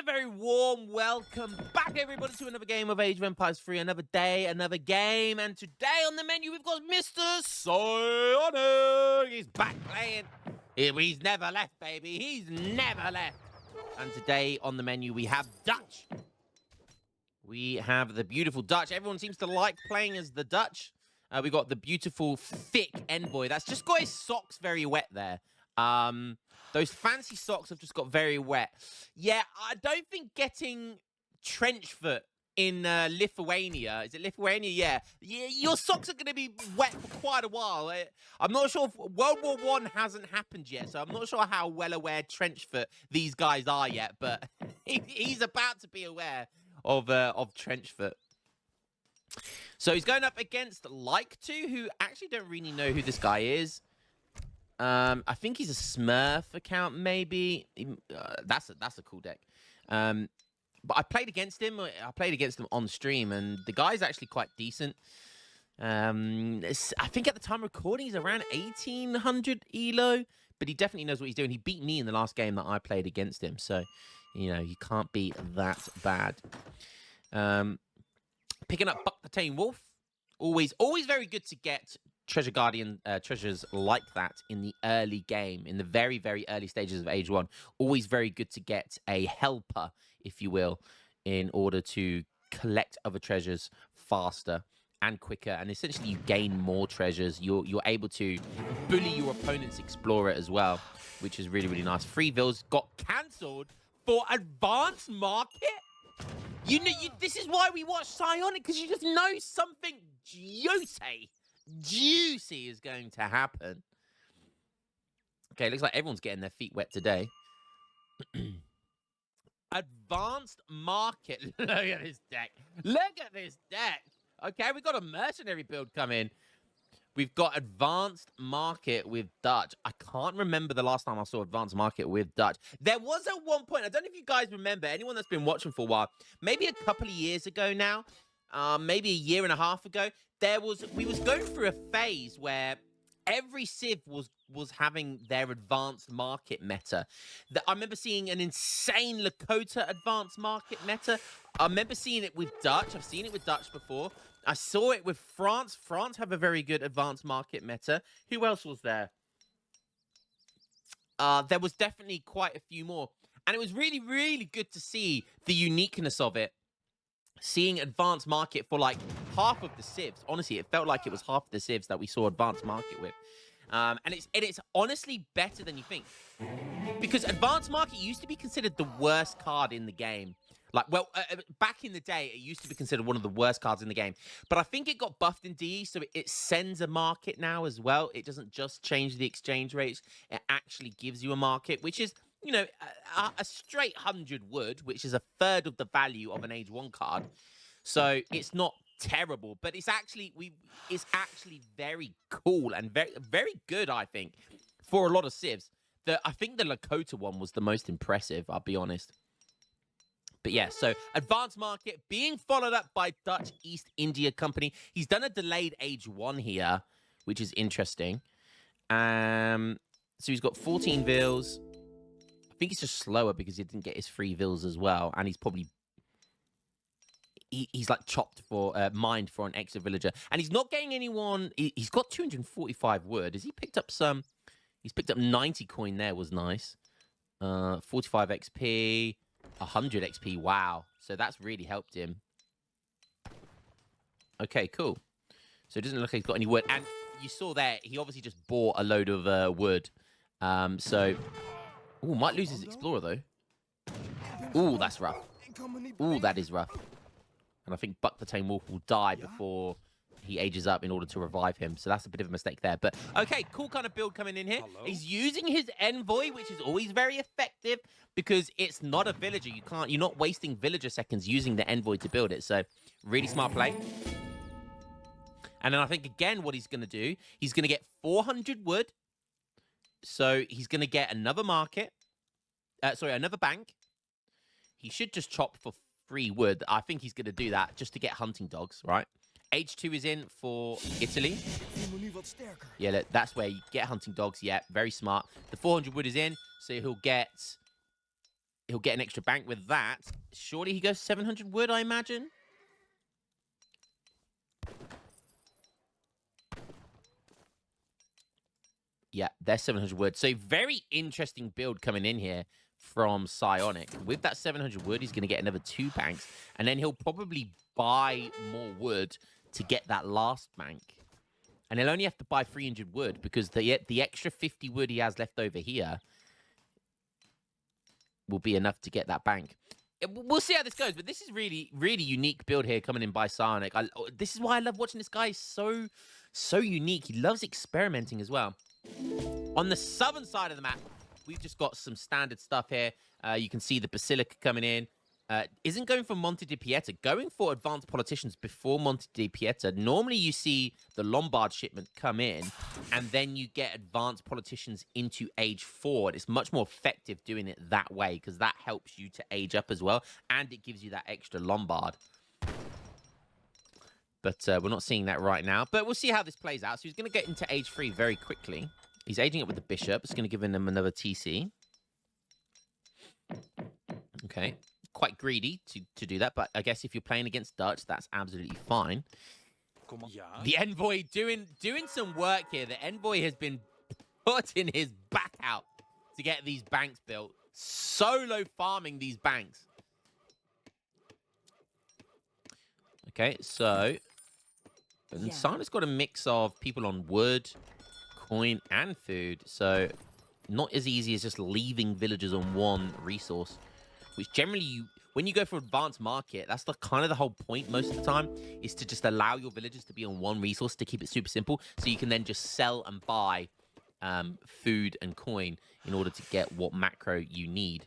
very warm welcome back, everybody, to another game of Age of Empires 3. Another day, another game. And today on the menu, we've got Mr. Psionic. He's back playing. He's never left, baby. He's never left. And today on the menu, we have Dutch. We have the beautiful Dutch. Everyone seems to like playing as the Dutch. We got the beautiful, thick envoy. That's just got his socks very wet there. Those fancy socks have just got very wet. Yeah, I don't think getting trench foot in Lithuania, is it Lithuania? Yeah, your socks are going to be wet for quite a while. I'm not sure if World War I hasn't happened yet, so I'm not sure how well aware trench foot these guys are yet, but he's about to be aware of trench foot. So he's going up against Like-To, who actually don't really know who this guy is. I think he's a Smurf account, maybe. That's a cool deck. But I played against him. I played against him on stream, and the guy's actually quite decent. I think at the time of recording, he's around 1800 elo, but he definitely knows what he's doing. He beat me in the last game that I played against him, so you know he can't be that bad. Picking up Buck the Tame Wolf, always very good to get Treasure Guardian treasures like that in the early game, in the very, very early stages of Age 1. Always very good to get a helper, if you will, in order to collect other treasures faster and quicker. And essentially, you gain more treasures. You're able to bully your opponent's explorer as well, which is really, really nice. Free Vills got cancelled for advanced market. This is why we watch Psionic, because you just know something juicy is going to happen. Okay, looks like everyone's getting their feet wet today. Advanced market. Look at this deck. Look at this deck. Okay, we've got a mercenary build coming. We've got advanced market with Dutch. I can't remember the last time I saw advanced market with Dutch. There was at one point, I don't know if you guys remember, anyone that's been watching for a while, maybe a couple of years ago now, maybe a year and a half ago, we was going through a phase where every civ was having their advanced market meta. I remember seeing an insane Lakota advanced market meta. I remember seeing it with Dutch. I've seen it with Dutch before. I saw it with France. France have a very good advanced market meta. Who else was there? There was definitely quite a few more. And it was really, really good to see the uniqueness of it. Seeing advanced market for like half of the civs. Honestly, it felt like it was half of the civs that we saw advanced market with. And it's honestly better than you think. Because advanced market used to be considered the worst card in the game. Like, well, back in the day, it used to be considered one of the worst cards in the game. But I think it got buffed in DE, so it sends a market now as well. It doesn't just change the exchange rates. It actually gives you a market, which is, you know, a straight 100 wood, which is a third of the value of an Age 1 card. So it's not terrible, but it's actually very cool and very, very good, I think, for a lot of civs. I think the Lakota one was the most impressive, I'll be honest. But yeah, so advanced market being followed up by Dutch East India Company. He's done a delayed Age 1 here, which is interesting. So he's got 14 Vills. I think he's just slower because he didn't get his 3 Vills as well. And he's probably... He's like chopped for... mined for an extra villager. And he's not getting anyone... He's got 245 wood. Has he picked up some... He's picked up 90 coin there, was nice. 45 XP... 100 XP, wow. So that's really helped him. Okay, cool. So it doesn't look like he's got any wood. And you saw there, he obviously just bought a load of wood. So... Ooh, might lose his explorer, though. Ooh, that's rough. Ooh, that is rough. And I think Buck the Tame Wolf will die before he ages up in order to revive him. So that's a bit of a mistake there. But, okay, cool kind of build coming in here. He's using his envoy, which is always very effective because it's not a villager. You're not wasting villager seconds using the envoy to build it. So, really smart play. And then I think, again, what he's going to do, he's going to get 400 wood. So, he's going to get another market. Another bank. He should just chop for 3 wood. I think he's going to do that just to get hunting dogs, right? H2 is in for Italy. Yeah, look, that's where you get hunting dogs. Yeah, very smart. The 400 wood is in, so he'll get he'll get an extra bank with that. Surely he goes 700 wood, I imagine. Yeah, there's 700 wood. So very interesting build coming in here from Psionic. With that 700 wood, he's going to get another 2 banks. And then he'll probably buy more wood to get that last bank. And he'll only have to buy 300 wood because the extra 50 wood he has left over here will be enough to get that bank. We'll see how this goes, but this is really, really unique build here coming in by Psionic. This is why I love watching this guy. He's so unique. He loves experimenting as well. On the southern side of the map, we've just got some standard stuff here. You can see the Basilica coming in. Isn't going for Monte di Pieta, going for advanced politicians before Monte di Pieta. Normally you see the Lombard shipment come in, and then you get advanced politicians into age 4. It's much more effective doing it that way, because that helps you to age up as well, and it gives you that extra Lombard. But we're not seeing that right now. But we'll see how this plays out. So he's going to get into age 3 very quickly. He's aging up with the Bishop. It's going to give him another TC. Okay. Quite greedy to do that, but I guess if you're playing against Dutch, that's absolutely fine. The Envoy doing some work here. The Envoy has been putting his back out to get these banks built. Solo farming these banks. Okay, so Sana's got a mix of people on wood, coin, and food. So not as easy as just leaving villagers on one resource. Which generally, when you go for advanced market, that's the kind of the whole point most of the time, is to just allow your villagers to be on one resource to keep it super simple, so you can then just sell and buy food and coin in order to get what macro you need.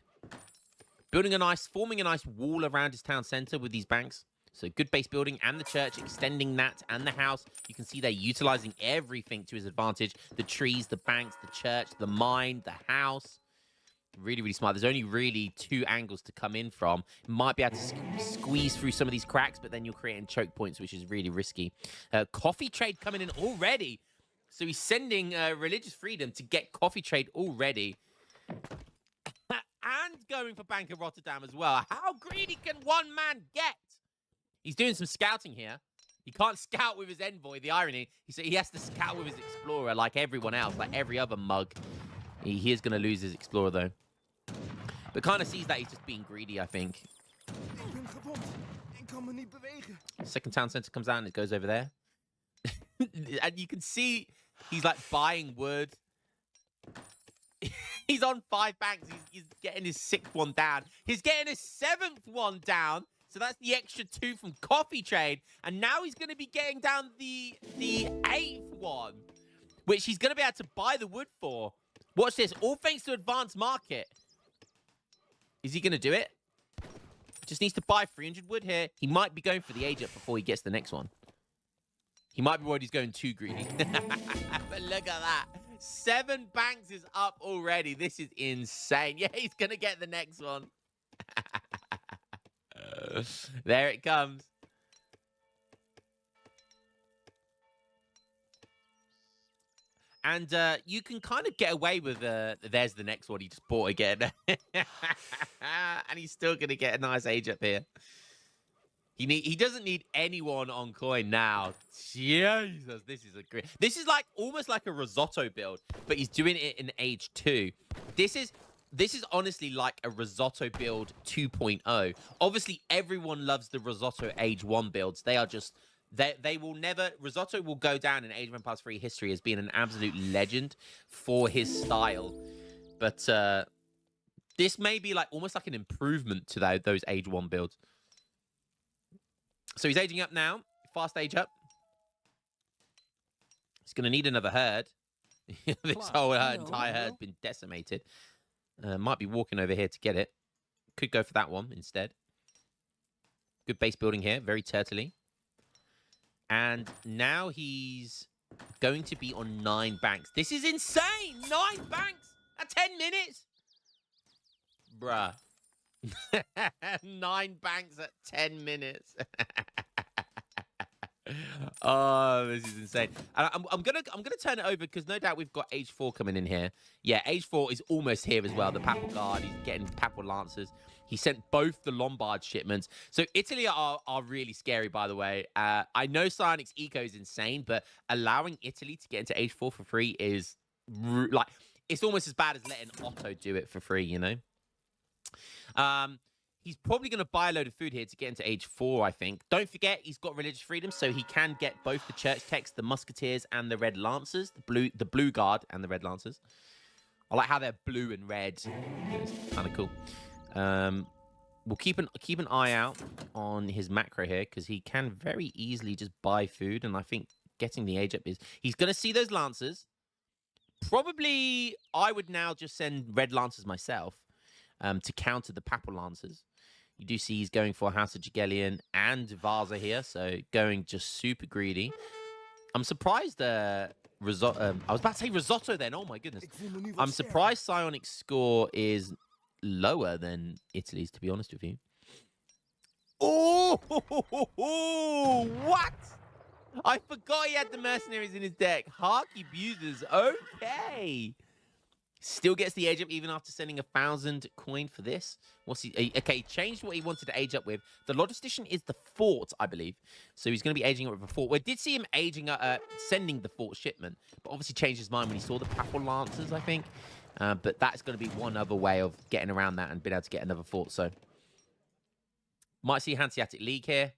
Forming a nice wall around his town center with these banks. So good base building, and the church, extending that, and the house. You can see they're utilizing everything to his advantage. The trees, the banks, the church, the mine, the house. Really, really smart. There's only really 2 angles to come in from. Might be able to squeeze through some of these cracks, but then you're creating choke points, which is really risky. Coffee trade coming in already. So he's sending religious freedom to get coffee trade already. And going for Bank of Rotterdam as well. How greedy can one man get? He's doing some scouting here. He can't scout with his envoy. The irony, he has to scout with his explorer like everyone else, like every other mug. He is going to lose his explorer, though. But kind of sees that he's just being greedy, I think. Second town center comes out and it goes over there. And you can see he's like buying wood. He's on 5 banks. He's getting his 6th one down. He's getting his 7th one down. So that's the extra 2 from coffee trade. And now he's going to be getting down the 8th one, which he's going to be able to buy the wood for. Watch this. All thanks to advanced market. Is he going to do it? Just needs to buy 300 wood here. He might be going for the age up before he gets the next one. He might be worried he's going too greedy. But look at that. 7 banks is up already. This is insane. Yeah, he's going to get the next one. There it comes. And you can kind of get away with there's the next one he just bought again. And he's still going to get a nice age up here. He doesn't need anyone on coin now. Jesus, this is a great... This is like almost like a risotto build, but he's doing it in age 2. This is honestly like a risotto build 2.0. Obviously, everyone loves the risotto age 1 builds. They are just... They will never... Risotto will go down in Age of Empires 3 history as being an absolute legend for his style. But this may be like almost like an improvement to those age 1 builds. So he's aging up now. Fast age up. He's going to need another herd. This whole entire herd's been decimated. Might be walking over here to get it. Could go for that one instead. Good base building here. Very turtley. And now he's going to be on 9 banks. This is insane! 9 banks at 10 minutes? Bruh. 9 banks at 10 minutes. Oh, this is insane. And I'm gonna turn it over because no doubt we've got Age 4 coming in here. Yeah, Age 4 is almost here as well. The Papal Guard, he's getting Papal Lancers. He sent both the Lombard shipments. So Italy are really scary, by the way. I know Psionic's eco is insane, but allowing Italy to get into Age 4 for free is like it's almost as bad as letting Otto do it for free, you know? He's probably going to buy a load of food here to get into Age 4, I think. Don't forget, he's got religious freedom, so he can get both the Church Techs, the Musketeers, and the Red Lancers. The blue Guard and the Red Lancers. I like how they're blue and red. It's kind of cool. We'll keep an eye out on his macro here, because he can very easily just buy food, and I think getting the age up is... He's going to see those Lancers. Probably, I would now just send Red Lancers myself to counter the Papal Lancers. You do see he's going for House of Jagelian and Vaza here, so going just super greedy. I'm surprised I was about to say risotto then. Oh my goodness. I'm surprised Psionic's score is lower than Italy's, to be honest with you. Oh, what? I forgot he had the mercenaries in his deck. Harky Abusers. Okay. Still gets the age up even after sending 1,000 coin for this. What's he? Okay, changed what he wanted to age up with. The logistician is the fort, I believe. So he's going to be aging up with a fort. We did see him aging up, sending the fort shipment, but obviously changed his mind when he saw the Papal Lancers, I think. But that's going to be one other way of getting around that and being able to get another fort. So might see Hanseatic League here.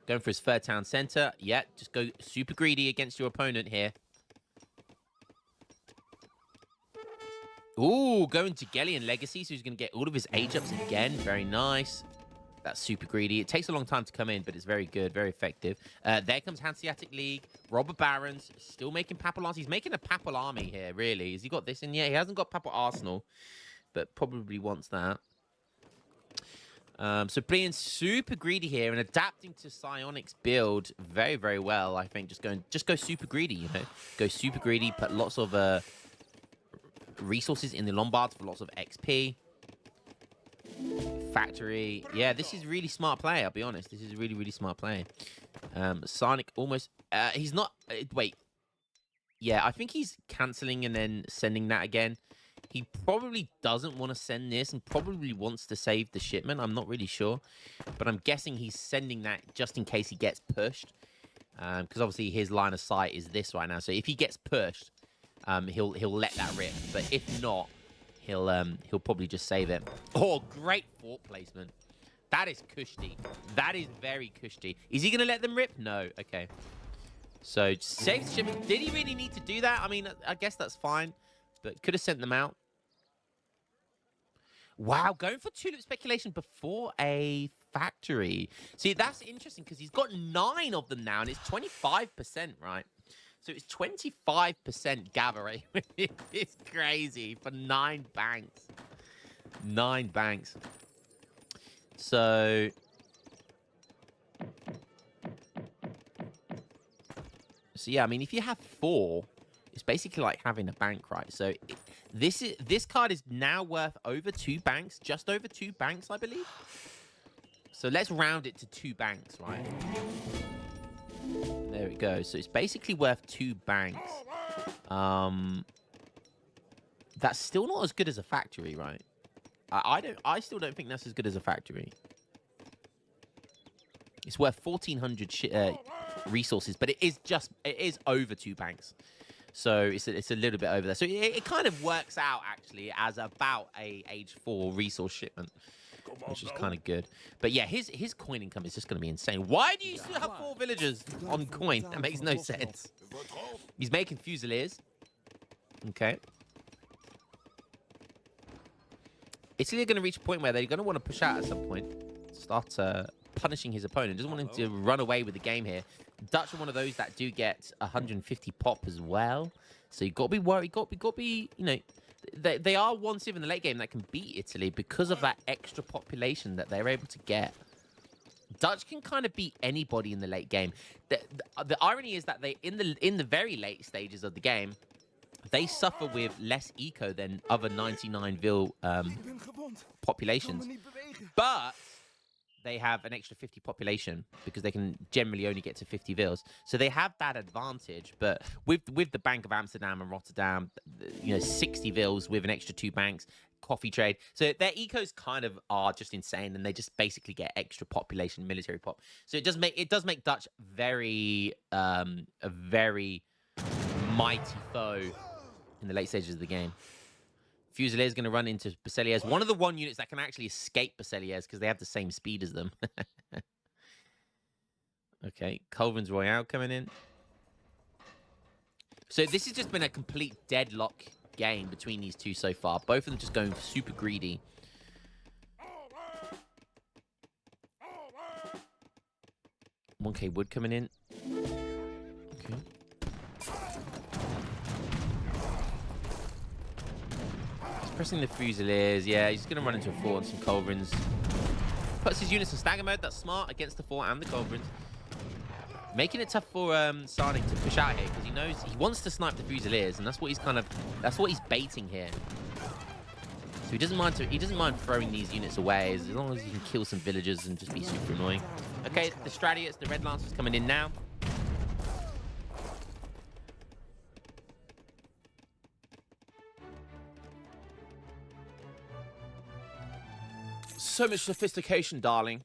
Going for his third town center. Yeah, just go super greedy against your opponent here. Ooh, going to Gellian Legacy, so he's going to get all of his age-ups again. Very nice. That's super greedy. It takes a long time to come in, but it's very good, very effective. There comes Hanseatic League. Robber Barons, still making Papal Arms. He's making a Papal Army here, really. Has he got this in yet? He hasn't got Papal Arsenal, but probably wants that. So being super greedy here and adapting to Psionic's build very, very well. I think just go super greedy, you know. Go super greedy, put lots of resources in the Lombards for lots of XP. Factory. Yeah, this is really smart play, I'll be honest. This is really, really smart play. Psionic almost... he's not... wait. Yeah, I think he's cancelling and then sending that again. He probably doesn't want to send this and probably wants to save the shipment. I'm not really sure. But I'm guessing he's sending that just in case he gets pushed. Because obviously his line of sight is this right now. So if he gets pushed, he'll let that rip. But if not, he'll probably just save it. Oh, great fort placement. That is cushy. That is very cushy. Is he going to let them rip? No. Okay. So save the shipment. Did he really need to do that? I mean, I guess that's fine. But could have sent them out. Wow, going for tulip speculation before a factory. See, that's interesting because he's got 9 of them now, and it's 25%, right? So it's 25% gather rate. It's crazy for 9 banks. 9 banks. So yeah, I mean, if you have 4, it's basically like having a bank, right? So this card is now worth over 2 banks, just over 2 banks, I believe. So let's round it to 2 banks, right? There we go. So it's basically worth 2 banks. That's still not as good as a factory, right? I still don't think that's as good as a factory. It's worth 1,400 resources, but it is over 2 banks. So it's a little bit over there. So it kind of works out, actually, as about a Age 4 resource shipment, which is kind of good. But yeah, his coin income is just going to be insane. Why do you still have 4 villagers on coin? That makes no sense. He's making Fusiliers. Okay. Italy are going to reach a point where they're going to want to push out at some point. Start punishing his opponent. Doesn't want him to run away with the game here. Dutch are one of those that do get 150 pop as well. So you've got to be worried. Got to be, you know, they are one civ in the late game that can beat Italy because of that extra population that they're able to get. Dutch can kind of beat anybody in the late game. The irony is that they in the very late stages of the game, they suffer with less eco than other 99 vil populations. But they have an extra 50 population because they can generally only get to 50 vils. So they have that advantage. But with the Bank of Amsterdam and Rotterdam, 60 vils with an extra 2 banks, coffee trade. So their ecos kind of are just insane, and they just basically get extra population, military pop. So it does make Dutch a very mighty foe in the late stages of the game. Fusilier is going to run into Bacheliers. One of the units that can actually escape Bacheliers because they have the same speed as them. Okay, Culverin's Royale coming in. So this has just been a complete deadlock game between these two so far. Both of them just going super greedy. $1K wood coming in. Okay. Pressing the Fusiliers. Yeah, he's going to run into a fort and some Culverins. Puts his units in stagger mode. That's smart against the fort and the Culverins. Making it tough for Sarnik to push out here because he knows he wants to snipe the Fusiliers, and that's what he's baiting here. So he doesn't mind throwing these units away as long as he can kill some villagers and just be super annoying. Okay, the Stratius, the Red Lancers coming in now. So much sophistication, darling.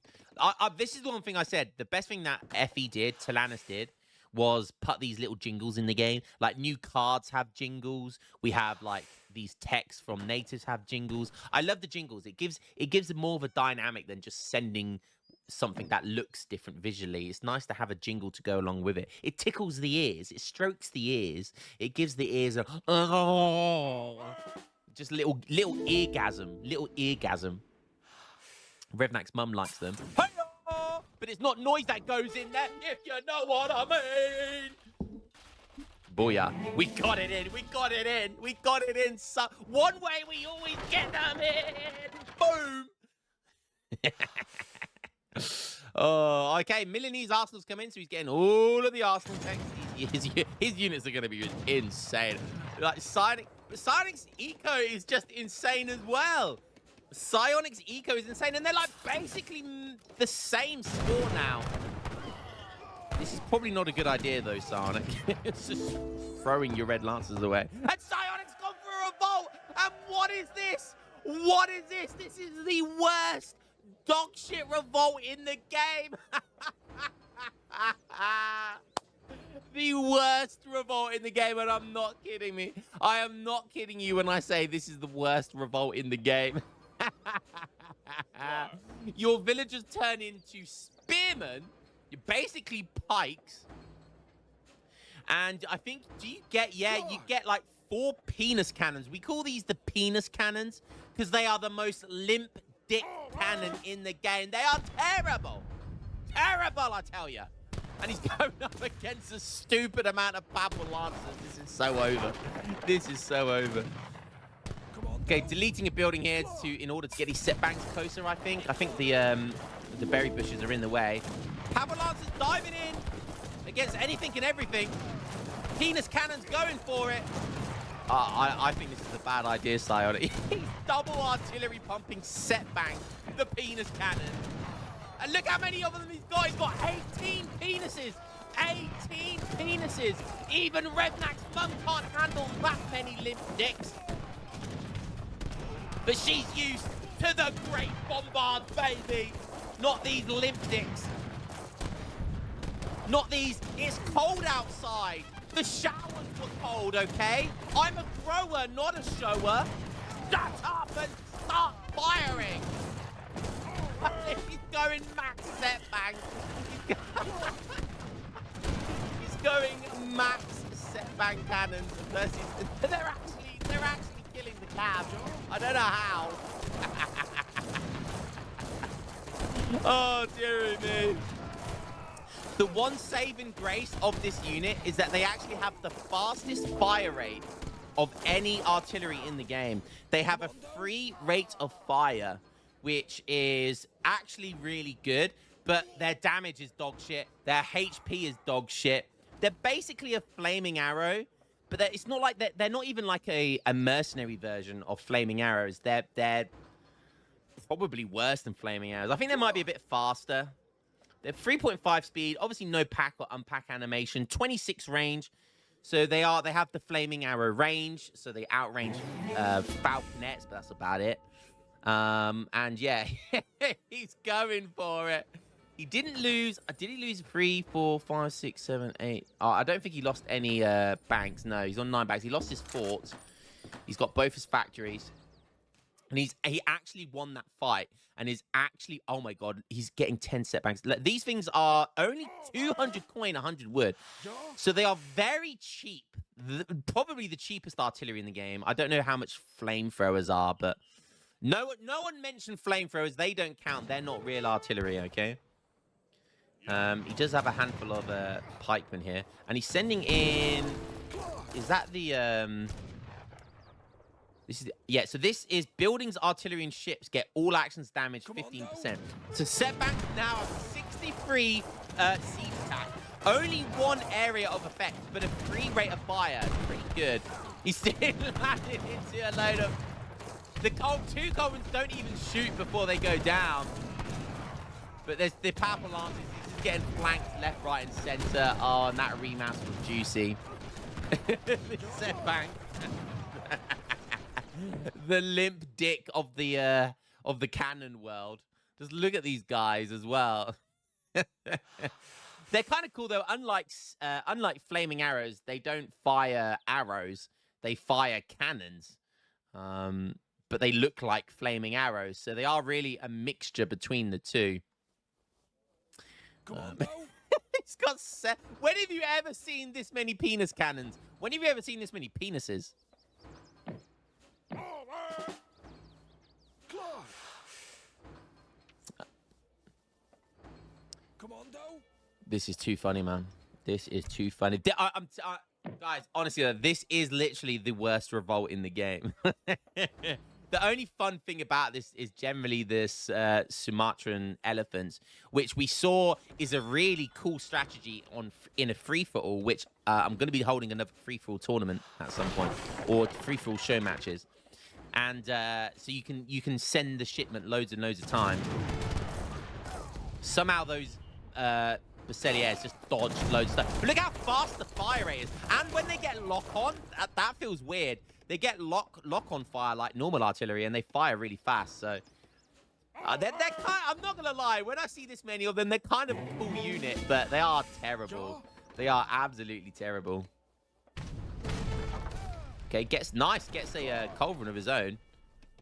This is the one thing I said. The best thing that Effie did, Talanis did, was put these little jingles in the game. Like, new cards have jingles. We have, like, these texts from natives have jingles. I love the jingles. It gives more of a dynamic than just sending something that looks different visually. It's nice to have a jingle to go along with it. It tickles the ears. It strokes the ears. It gives the ears a... Oh, just little eargasm. Revnak's mum likes them. Hey-oh! But it's not noise that goes in there, if you know what I mean. Booyah. We got it in. We got it in. We got it in. So one way we always get them in. Boom. Oh, okay. Milanese Arsenal's come in, so he's getting all of the Arsenal tanks. His units are going to be insane. Like, Psionic's eco is just insane as well. Psionic's eco is insane, and they're like basically the same score now. This is probably not a good idea though, Psionic. It's just throwing your Red Lancers away. And Psionic's gone for a revolt! And what is this? What is this? This is the worst dog shit revolt in the game. The worst revolt in the game, and I'm not kidding me. I am not kidding you when I say this is the worst revolt in the game. Your villagers turn into spearmen. You're basically pikes. And I think, you get like 4 penis cannons. We call these the penis cannons because they are the most limp dick cannon in the game. They are terrible. Terrible, I tell you. And he's going up against a stupid amount of Pablo Lancers. This is so over. This is so over. Okay, deleting a building here in order to get these setbacks closer, I think. I think the berry bushes are in the way. Pablo Lancers diving in against anything and everything. Penis cannon's going for it. I think this is a bad idea, Psionic. He's double artillery pumping setbang the penis cannon. And look how many of them he's got. He's got 18 penises. 18 penises. Even Revnak's mum can't handle that many limp dicks. But she's used to the great bombard, baby. Not these limp dicks. Not these. It's cold outside. The showers were cold, okay? I'm a grower, not a shower. Shut up and start firing. He's going max setbang. He's going max setbang cannons versus. They're actually killing the cab. I don't know how. Oh, dearie me. The one saving grace of this unit is that they actually have the fastest fire rate of any artillery in the game. They have a free rate of fire, which is actually really good, but their damage is dog shit. Their HP is dog shit. They're basically a flaming arrow, but it's not like they're not even like a mercenary version of flaming arrows. They're probably worse than flaming arrows. I think they might be a bit faster. They're 3.5 speed. Obviously, no pack or unpack animation. 26 range. So they have the flaming arrow range. So they outrange falconets, but that's about it. And yeah, he's going for it. He didn't lose. Did he lose 3, 4, 5, 6, 7, 8? Oh, I don't think he lost any banks. No, he's on 9 banks. He lost his forts. He's got both his factories. And he actually won that fight. And is actually, oh my God, he's getting 10 set banks. These things are only 200 coin, 100 wood. So they are very cheap. Probably the cheapest artillery in the game. I don't know how much flamethrowers are, but no one mentioned flamethrowers. They don't count. They're not real artillery, okay? He does have a handful of pikemen here. And he's sending in... Is that the... Yeah, so this is buildings, artillery, and ships get all actions damage 15%. So setback now have 63 siege attack. Only 1 area of effect, but a 3 rate of fire. Pretty good. He's still landed into a load of... The 2 Culverins don't even shoot before they go down. But there's the powerful lances. He's just getting flanked left, right, and center. Oh, and that rematch was juicy. Setback. The limp dick of the cannon world. Just look at these guys as well. They're kind of cool though. Unlike flaming arrows, they don't fire arrows. They fire cannons. But they look like flaming arrows, so they are really a mixture between the two. Come on, it's got when have you ever seen this many penis cannons? When have you ever seen this many penises? This is too funny, man. This is too funny. Guys, honestly, this is literally the worst revolt in the game. The only fun thing about this is generally this Sumatran elephants, which we saw is a really cool strategy in a free-for-all, which I'm going to be holding another free-for-all tournament at some point, or free-for-all show matches. And so you can send the shipment loads and loads of time. Somehow those Mercenaries just dodge loads of stuff. But look how fast the fire rate is. And when they get lock on, that feels weird. They get lock on fire like normal artillery, and they fire really fast. So they're kind of, I'm not gonna lie, when I see this many of them, they're kind of a cool unit, but they are terrible. They are absolutely terrible. Okay, gets a culverin of his own.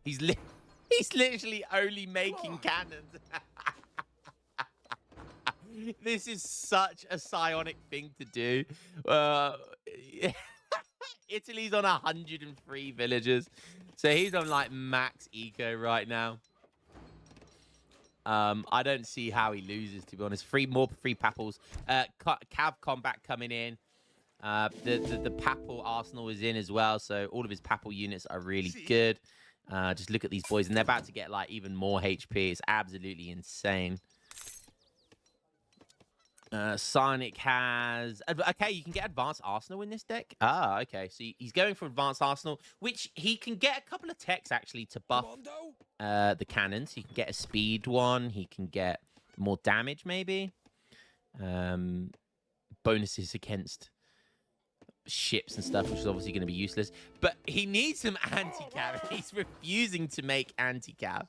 He's literally only making cannons. This is such a psionic thing to do. Italy's on 103 villagers. So he's on like max eco right now. I don't see how he loses, to be honest. More free papals. Cav combat coming in. The papal arsenal is in as well. So all of his papal units are really good. Just look at these boys. And they're about to get like even more HP. It's absolutely insane. Sonic has... Okay, you can get Advanced Arsenal in this deck. Ah, okay. So he's going for Advanced Arsenal, which he can get a couple of techs, actually, to buff the cannons. He can get a speed one. He can get more damage, maybe. Bonuses against ships and stuff, which is obviously going to be useless. But he needs some anti-cav. He's refusing to make anti-cav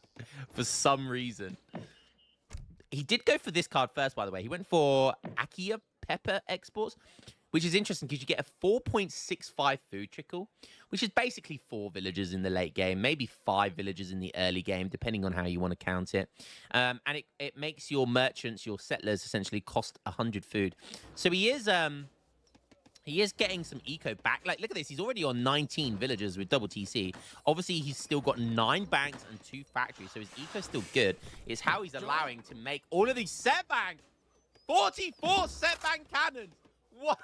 for some reason. He did go for this card first, by the way. He went for Akia Pepper Exports, which is interesting because you get a 4.65 food trickle, which is basically 4 villagers in the late game, maybe 5 villagers in the early game, depending on how you want to count it. And it makes your merchants, your settlers, essentially cost 100 food. So he is getting some eco back. Like, look at this. He's already on 19 villagers with double TC. Obviously, he's still got 9 banks and 2 factories, so his eco's still good. It's how he's allowing to make all of these set bank. 44 set bank cannons. What?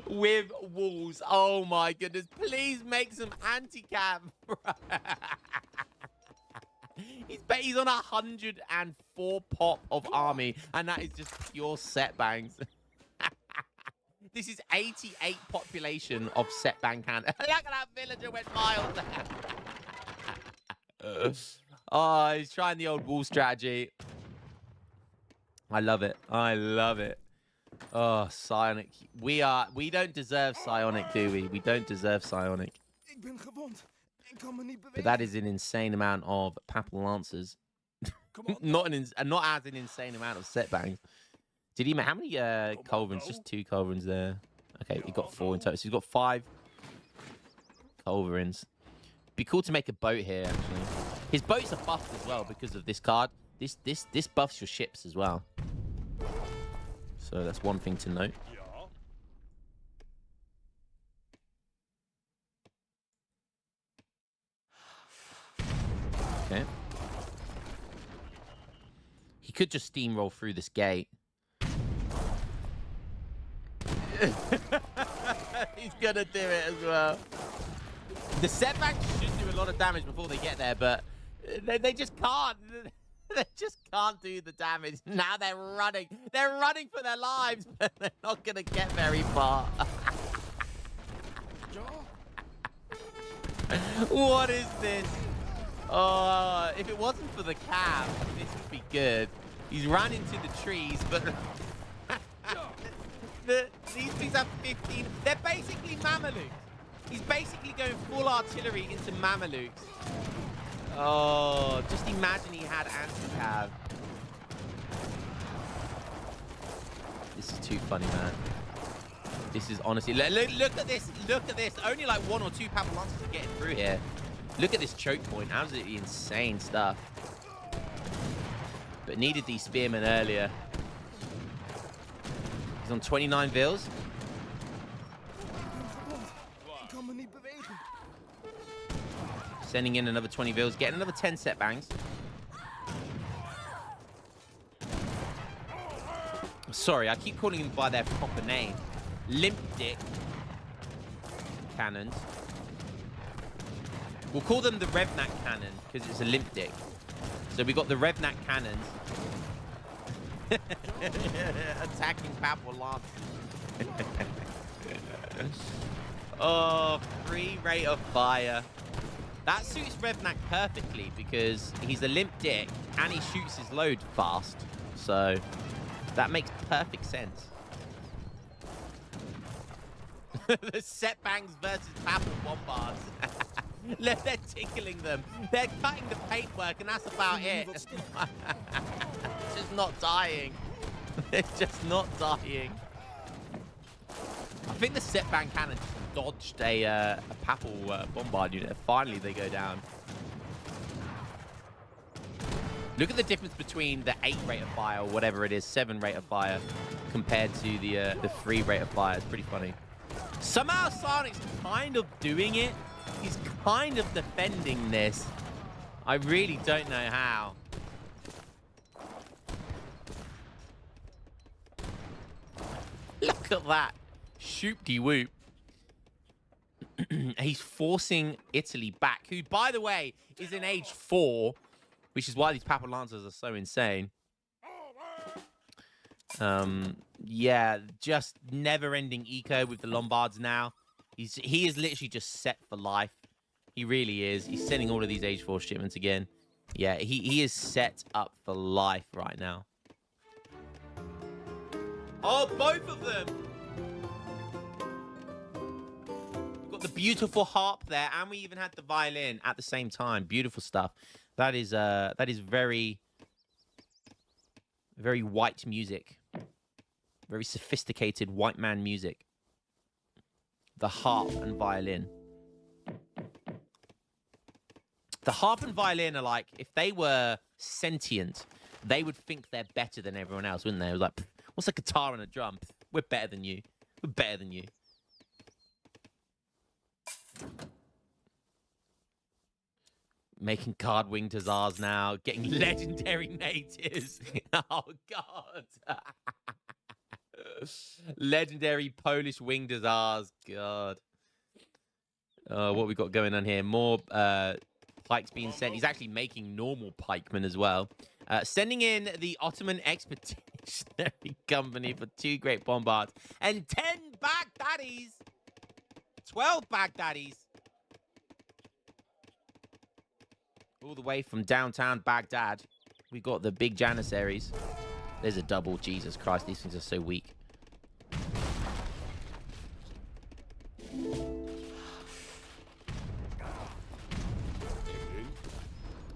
With walls. Oh, my goodness. Please make some anti-cav. He's on 104 pop of army, and that is just pure set bangs. This is 88 population of set bang cannon. Look at that villager went mild. Oh, he's trying the old wall strategy. I love it. I love it. Oh, Psionic. We don't deserve Psionic, do we? We don't deserve Psionic. But that is an insane amount of Papal Lancers. not as an insane amount of setbangs. Did he make how many culverins? Just 2 culverins there. Okay, he got 4 in total. So he's got 5 culverins. Be cool to make a boat here, actually. His boats are buffed as well because of this card. This buffs your ships as well. So that's one thing to note. Okay. He could just steamroll through this gate. He's gonna do it as well. The setbacks should do a lot of damage before they get there, but they just can't. They just can't do the damage. Now they're running. They're running for their lives, but they're not gonna get very far. What is this? Oh, if it wasn't for the cab, this would be good. He's run into the trees, but these things have 15. They're basically Mamelukes. He's basically going full artillery into Mamelukes. Oh, just imagine he had anti-cav. This is too funny, man. This is honestly... Look at this. Look at this. Only like 1 or 2 Papal Lancers are getting through here. Look at this choke point. Absolutely insane stuff. But needed these spearmen earlier. He's on 29 vills. Sending in another 20 vills. Getting another 10 set bangs. Sorry, I keep calling them by their proper name. Limp Dick cannons. We'll call them the Revnak cannon because it's a limp dick. So we got the Revnak cannons. Attacking Papal Lancers. Oh, free rate of fire. That suits Revnak perfectly because he's a limp dick and he shoots his load fast. So that makes perfect sense. The set bangs versus Papal Bombards. They're tickling them. They're cutting the paintwork and that's about it. It's just not dying. It's just not dying. I think the set bang cannon just dodged a Papal Bombard unit. Finally, they go down. Look at the difference between the 8 rate of fire, or whatever it is, 7 rate of fire, compared to the 3 rate of fire. It's pretty funny. Somehow Sonic's kind of doing it. He's kind of defending this. I really don't know how. Look at that. Shoop-de-whoop. He's forcing Italy back, who, by the way, is in age 4, which is why these Papal Lancers are so insane. Yeah, just never-ending eco with the Lombards now. He is literally just set for life. He really is. He's sending all of these age 4 shipments again. Yeah, he is set up for life right now. Oh, both of them! We've got the beautiful harp there, and we even had the violin at the same time. Beautiful stuff. That is very, very white music. Very sophisticated white man music. The harp and violin. The harp and violin are like, if they were sentient, they would think they're better than everyone else, wouldn't they? It was like, what's a guitar and a drum? We're better than you. We're better than you. Making card winged hussars now. Getting legendary natives. Oh, God. Legendary Polish winged hussars. God. What we got going on here? More pikes being sent. He's actually making normal pikemen as well. Sending in the Ottoman Expeditionary Company for 2 great bombards. And 10 Baghdadis. 12 Baghdadis. All the way from downtown Baghdad, we got the big Janissaries. There's a double. Jesus Christ, these things are so weak.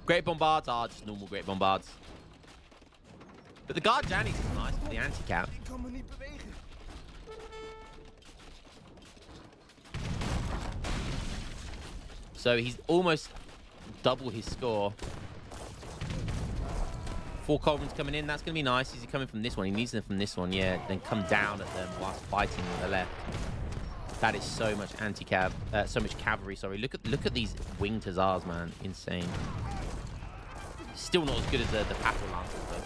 Great Bombards are just normal Great Bombards. But the Guard Janis is nice for the anti-cap. So he's almost double his score. 4 Culverins coming in. That's going to be nice. Is he coming from this one? He needs them from this one, yeah. Then come down at them whilst fighting on the left. That is so much anti-cav. So much cavalry, sorry. Look at these winged hussars, man. Insane. Still not as good as the battle lancers, though.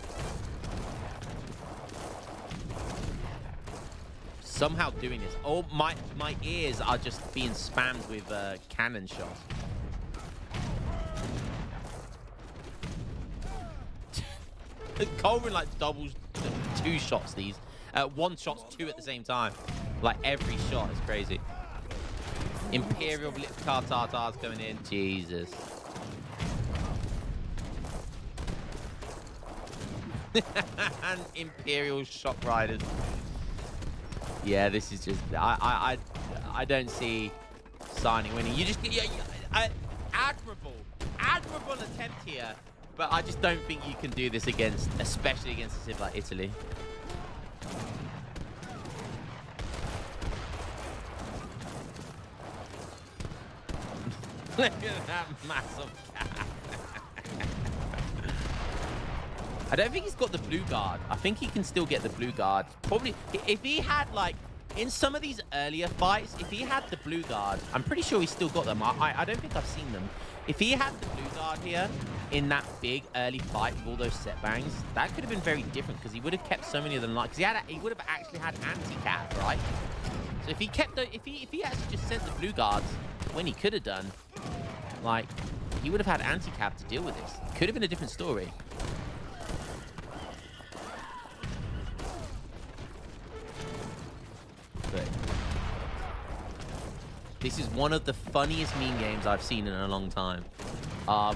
Somehow doing this. Oh, my ears are just being spammed with cannon shots. Culverin like doubles 2 shots these. 1 shot's 2 at the same time. Like every shot is crazy. Imperial Blitzkar Tartars coming in. Jesus. And Imperial Shock Riders. Yeah, this is just I don't see signing winning. You just admirable attempt here, but I just don't think you can do this against, especially against a civ like Italy. Look at that massive cat. I don't think he's got the blue guard. I think he can still get the blue guard. Probably, if he had, like, in some of these earlier fights, if he had the blue guard, I'm pretty sure he's still got them. I don't think I've seen them. If he had the blue guard here in that big early fight with all those set bangs, that could have been very different because he would have kept so many of them. Like, because he would have actually had anti-cap, right? So if he kept, if he actually just sent the blue guards when he could have done, like, he would have had anti-cap to deal with this. Could have been a different story. But this is one of the funniest meme games I've seen in a long time.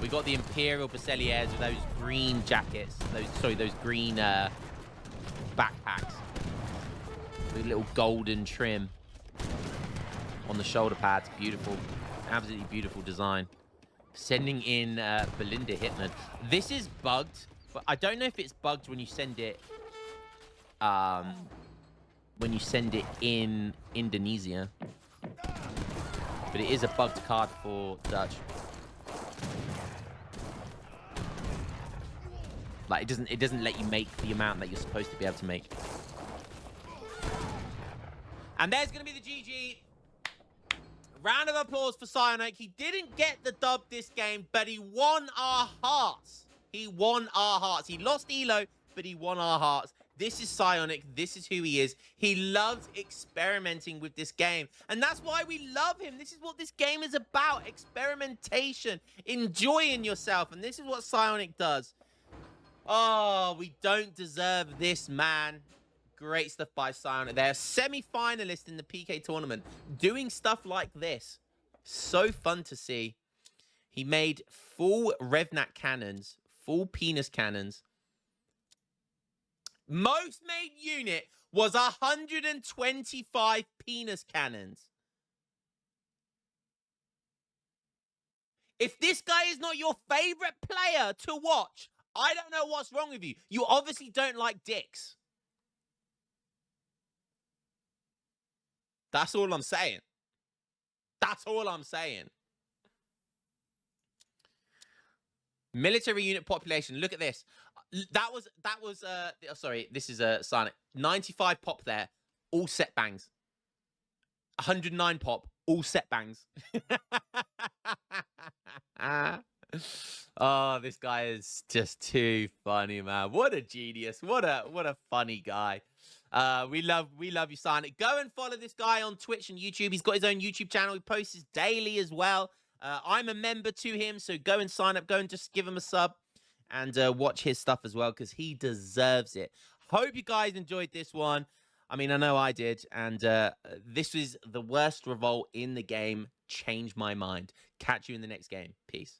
We got the Imperial Basileaires with those green jackets, those green backpacks with little golden trim on the shoulder pads. Beautiful, absolutely beautiful design. Sending in Belinda Hitman. This is bugged, but I don't know if it's bugged when you send it. When you send it in Indonesia, but it is a bugged card for Dutch. Like it doesn't let you make the amount that you're supposed to be able to make. And there's gonna be the GG. Round of applause for Psionic. He didn't get the dub this game, but he won our hearts. He won our hearts. He lost Elo, but he won our hearts. This is Psionic. This is who he is. He loves experimenting with this game. And that's why we love him. This is what this game is about. Experimentation. Enjoying yourself. And this is what Psionic does. Oh, we don't deserve this, man. Great stuff by Psionic. They're a semi-finalist in the PK tournament. Doing stuff like this. So fun to see. He made full Revnat cannons. Full penis cannons. Most made unit was 125 penis cannons. If this guy is not your favorite player to watch, I don't know what's wrong with you. You obviously don't like dicks. That's all I'm saying. That's all I'm saying. Military unit population. Look at this. That was sorry, this is a Psionic. 95 pop there, all set bangs. 109 pop, all set bangs. Oh, this guy is just too funny, man. What a genius. What a funny guy. We love you, Psionic. Go and follow this guy on Twitch and YouTube. He's got his own YouTube channel. He posts daily as well. I'm a member to him, so go and sign up. Go and just give him a sub and watch his stuff as well, because he deserves it. Hope you guys enjoyed this one. I mean, I know I did. And this was the worst revolt in the game. Changed my mind. Catch you in the next game. Peace.